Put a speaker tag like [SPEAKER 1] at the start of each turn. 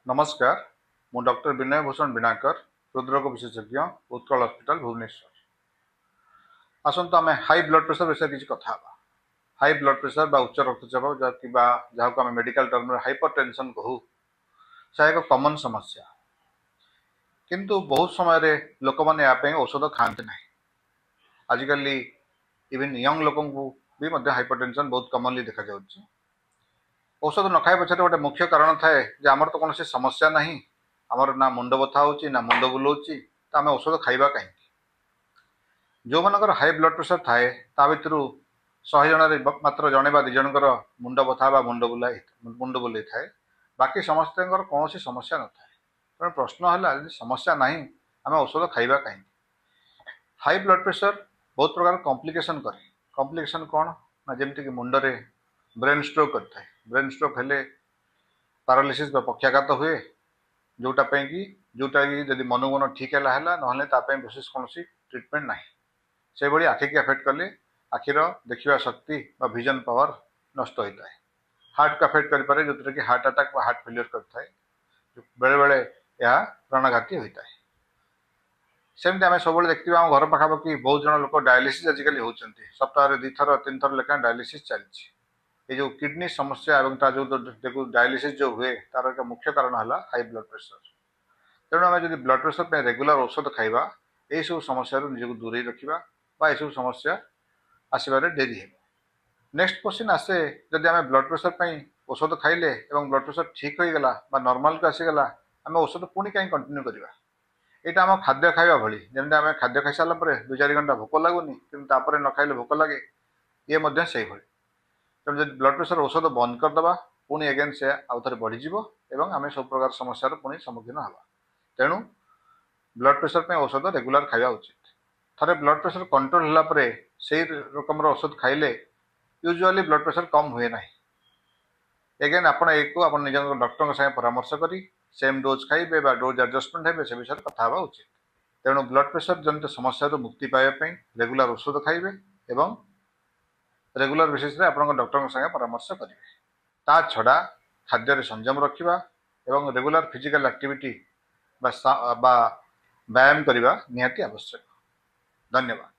[SPEAKER 1] नमस्कार मु डॉक्टर विनय भूषण बिनाकर हृदरोग विशेषज्ञ उत्कल हॉस्पिटल भुवनेश्वर। आसत आम हाई ब्लड प्रेशर विषय किसी कथा हाई ब्लड प्रेशर बा उच्च रक्तचाप जहाँ को आम मेडिकल टर्म हाइपर टेंशन कहू से एक कॉमन समस्या किंतु बहुत समय लोक मैंने या औषध खाते ना। आजिकल इवन यंग लोक भी हाइपर टेंशन बहुत कॉमनली देखा जाउछि। औषध न खाए पछे गोटे मुख्य कारण थाए जे आमर तो कौन समस्या ना आमर ना मुंड बथा हो ना मुंड बुलाऊँ तो आम औषध खाइबा कहीं। जो मनकर हाई ब्लड प्रेशर थाए ता भर 100 जन मात्र जड़े बा 2 जनकर मुंड बथा बा मुंड बुलाई थाए, बाकी समस्त कौन समस्या न थाए। तेणु प्रश्न है समस्या ना आम औषध खाइबा कहीं। हाई ब्लड प्रेशर बहुत प्रकार कॉम्प्लिकेशन करे। कॉम्प्लिकेशन कौन ना जमती कि मुंडरे ब्रेन स्ट्रोक करता है। ब्रेन स्ट्रोक हेले पैरालिसिस पक्षाघात हुए जोटा कि जदि मनोमन ठीक है ना विशेष कौन ट्रिटमेंट ना से भाई आखि की अफेक्ट कले आखिर देखा शक्ति विजन पावर नष्ट होता है। हार्ट को अफेक्ट करें जो कि हार्ट अटैक हार्ट फेलियर करता है, बेले बेले यह प्राणघाती होता है। सेमती आम सब देखते आम घर पाखापाखि बहुत जन लोग डायलिसिस आजिकल होती सप्ताह 2 थर 3 थर लेखा डायलिसिस चलती। ये जो किडनी समस्या और जो डायलिसिस जो हुए तार एक मुख्य कारण है हाई ब्लड प्रेशर। तेणु आम जब ब्लड प्रेशर पे रेगुलर औषध खाइबा यही सब समस्या निजक दूरे रखा सब समस्या आसबार डेरी है। नेक्स्ट क्वेश्चन आसे जदि आम ब्लड प्रेशर पे औषध खाइले ब्लड प्रेशर ठीक हो गला नॉर्मल को आसीगला आम औषध पुणी कहीं कंटिन्यू करवा। यहाँ आम खाद्य खाइबा भली जमी आम खाद्य खाई सारा 2-4 घंटा भोक लगुनि कि न खाइले भोक लगे ये से भली। तेणु जब ब्लड प्रेशर औषध बंद करदे पुणी एगेन से आउ थे बढ़ीज आम सब प्रकार समस्या पुणी सम्मुखीन हवा। तेणु ब्लड प्रेशर पे औषध रेगुलर खावा उचित। थरे ब्लड प्रेशर कंट्रोल होगा से रकम औषध खाइले यूजुअली ब्लड प्रेशर कम हुए ना। एगेन आपण निज डॉक्टर संगे परामर्श करी सेम डोज खाइबे डोज एडजस्टमेंट हे से विषय कथा हवा उचित। तेणु ब्लड प्रेशर जनित समस्या मुक्ति पाइबा रेगुलर औषध खाइबे एवं रेगुलर बेसिस आप डॉक्टर संगे परामर्श करेंगे। ता छड़ा खाद्य संयम रखा एवं रेगुलर फिजिकल एक्टिविटी व्यायाम करने निहाती आवश्यक। धन्यवाद।